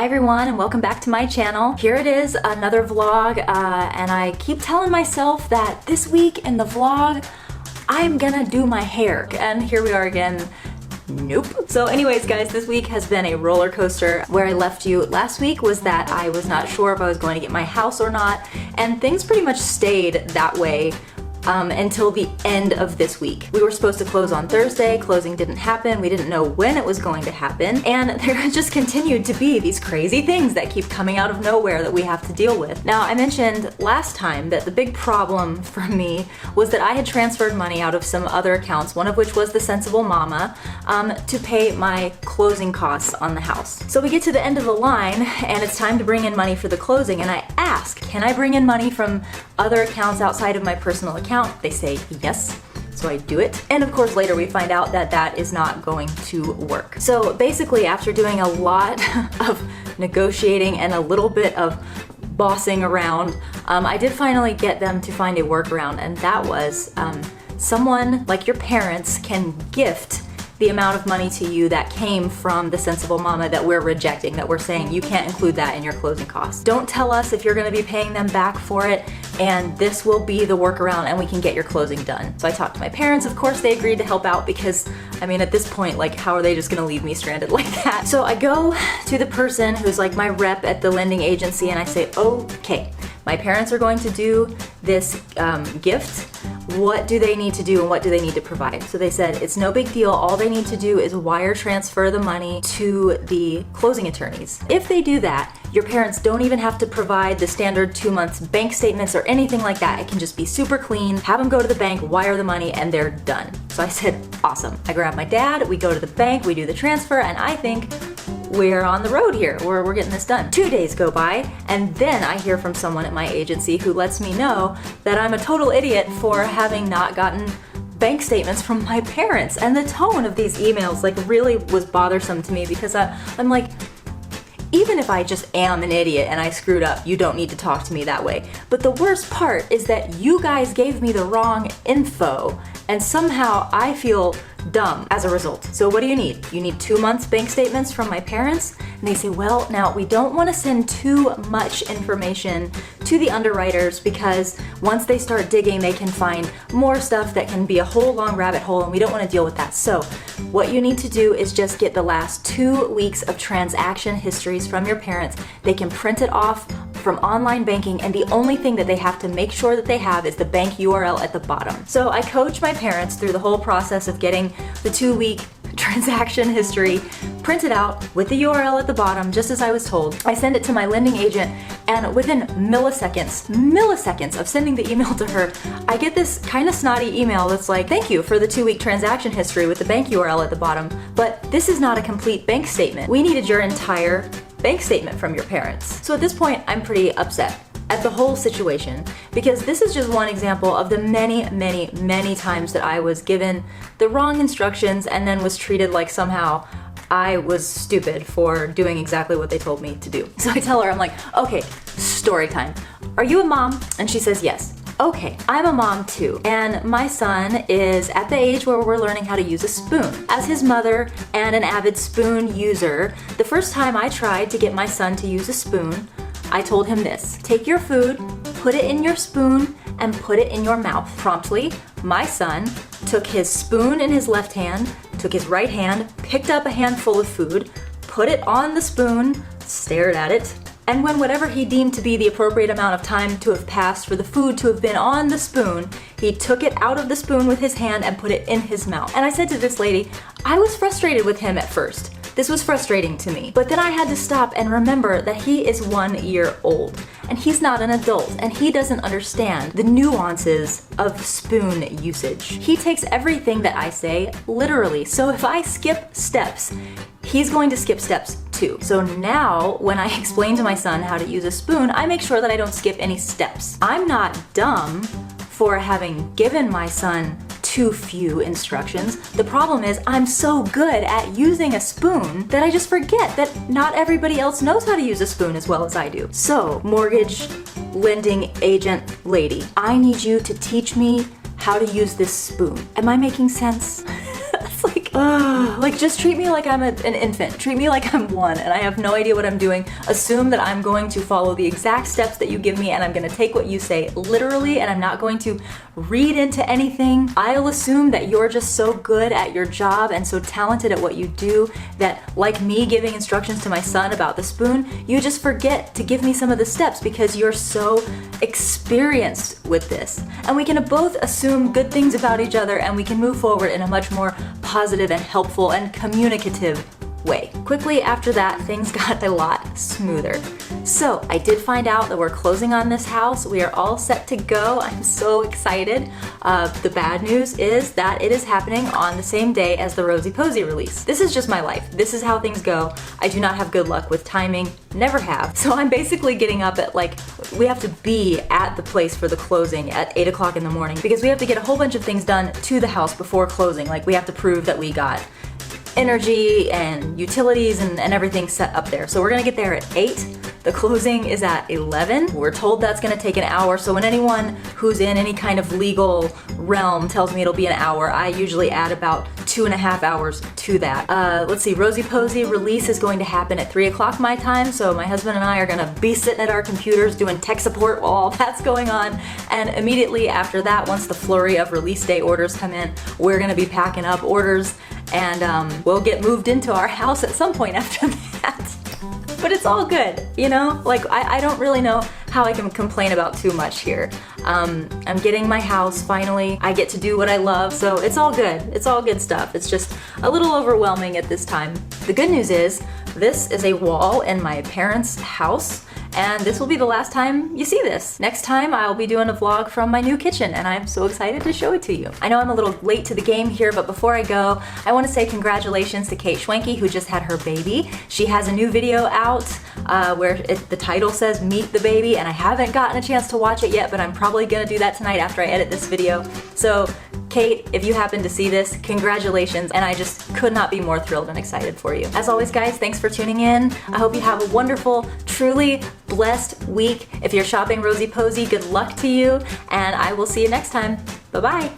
Hi everyone, and welcome back to my channel. Here it is, another vlog, and I keep telling myself that this week in the vlog, I'm gonna do my hair. And here we are again. Nope. So anyways guys, this week has been a roller coaster. Where I left you last week was that I was not sure if I was going to get my house or not, and things pretty much stayed that way until the end of this week. We were supposed to close on Thursday, closing didn't happen, we didn't know when it was going to happen, and there just continued to be these crazy things that keep coming out of nowhere that we have to deal with. Now, I mentioned last time that the big problem for me was that I had transferred money out of some other accounts, one of which was the Sensible Mama, to pay my closing costs on the house. So we get to the end of the line, and it's time to bring in money for the closing, and I ask, can I bring in money from other accounts outside of my personal account? They say yes, so I do it. And of course later we find out that that is not going to work. So basically, after doing a lot of negotiating and a little bit of bossing around, I did finally get them to find a workaround, and that was someone like your parents can gift the amount of money to you that came from the Sensible Mama that we're rejecting, that we're saying you can't include that in your closing costs. Don't tell us if you're gonna be paying them back for it, and this will be the workaround and we can get your closing done. So I talked to my parents, of course they agreed to help out because, I mean, at this point, like, how are they just gonna leave me stranded like that? So I go to the person who's like my rep at the lending agency and I say, okay, my parents are going to do this gift. What do they need to do and what do they need to provide? So they said, it's no big deal. All they need to do is wire transfer the money to the closing attorneys. If they do that, your parents don't even have to provide the standard 2 months bank statements or anything like that. It can just be super clean. Have them go to the bank, wire the money, and they're done. So I said, awesome. I grab my dad, we go to the bank, we do the transfer, and I think we're on the road here, we're getting this done. 2 days go by, and then I hear from someone at my agency who lets me know that I'm a total idiot for having not gotten bank statements from my parents. And the tone of these emails like really was bothersome to me because I'm like, even if I just am an idiot and I screwed up, you don't need to talk to me that way. But the worst part is that you guys gave me the wrong info, and somehow I feel dumb as a result. So what do you need? You need 2 months bank statements from my parents? And they say, well, now we don't want to send too much information to the underwriters because once they start digging, they can find more stuff that can be a whole long rabbit hole, and we don't want to deal with that. So what you need to do is just get the last 2 weeks of transaction histories from your parents. They can print it off from online banking, and the only thing that they have to make sure that they have is the bank URL at the bottom. So I coach my parents through the whole process of getting the 2-week transaction history printed out with the URL at the bottom, just as I was told. I send it to my lending agent, and within milliseconds of sending the email to her, I get this kind of snotty email that's like, thank you for the 2-week transaction history with the bank URL at the bottom, but this is not a complete bank statement. We needed your entire bank statement from your parents. So at this point, I'm pretty upset at the whole situation, because this is just one example of the many times that I was given the wrong instructions and then was treated like somehow I was stupid for doing exactly what they told me to do. So I tell her, I'm like, okay, story time. Are you a mom? And she says yes. Okay, I'm a mom too, and my son is at the age where we're learning how to use a spoon. As his mother and an avid spoon user, the first time I tried to get my son to use a spoon, I told him this: take your food, put it in your spoon, and put it in your mouth. Promptly, my son took his spoon in his left hand, took his right hand, picked up a handful of food, put it on the spoon, stared at it, and when whatever he deemed to be the appropriate amount of time to have passed for the food to have been on the spoon, he took it out of the spoon with his hand and put it in his mouth. And I said to this lady, I was frustrated with him at first. This was frustrating to me. But then I had to stop and remember that he is 1 year old, and he's not an adult, and he doesn't understand the nuances of spoon usage. He takes everything that I say literally, so if I skip steps, he's going to skip steps too. So now, when I explain to my son how to use a spoon, I make sure that I don't skip any steps. I'm not dumb for having given my son too few instructions. The problem is I'm so good at using a spoon that I just forget that not everybody else knows how to use a spoon as well as I do. So, mortgage lending agent lady, I need you to teach me how to use this spoon. Am I making sense? It's like, Like, just treat me like I'm an infant. Treat me like I'm one and I have no idea what I'm doing. Assume that I'm going to follow the exact steps that you give me and I'm gonna take what you say literally and I'm not going to read into anything. I'll assume that you're just so good at your job and so talented at what you do that, like me giving instructions to my son about the spoon, you just forget to give me some of the steps because you're so experienced with this. And we can both assume good things about each other and we can move forward in a much more positive and helpful and communicative way. Quickly after that, things got a lot smoother. So I did find out that we're closing on this house. We are all set to go. I'm so excited. The bad news is that it is happening on the same day as the Rosie Posey release. This is just my life. This is how things go. I do not have good luck with timing, never have. So I'm basically getting up at we have to be at the place for the closing at 8 o'clock in the morning because we have to get a whole bunch of things done to the house before closing. Like, we have to prove that we got energy and utilities and everything set up there. So we're gonna get there at 8. The closing is at 11. We're told that's gonna take an hour. So when anyone who's in any kind of legal realm tells me it'll be an hour, I usually add about 2.5 hours to that. Let's see, Rosie Posey release is going to happen at 3 o'clock my time. So my husband and I are gonna be sitting at our computers doing tech support while all that's going on. And immediately after that, once the flurry of release day orders come in, we're gonna be packing up orders and we'll get moved into our house at some point after that. But it's all good, you know? Like, I don't really know how I can complain about too much here. I'm getting my house finally. I get to do what I love, so it's all good. It's all good stuff. It's just a little overwhelming at this time. The good news is, this is a wall in my parents' house, and this will be the last time you see this. Next time I'll be doing a vlog from my new kitchen and I'm so excited to show it to you. I know I'm a little late to the game here, but before I go, I want to say congratulations to Kate Schwenke, who just had her baby. She has a new video out where the title says Meet the Baby, and I haven't gotten a chance to watch it yet, but I'm probably gonna do that tonight after I edit this video. So Kate, if you happen to see this, congratulations, and I just could not be more thrilled and excited for you. As always, guys, thanks for tuning in. I hope you have a wonderful, truly blessed week. If you're shopping Rosie Posey, good luck to you, and I will see you next time. Bye-bye.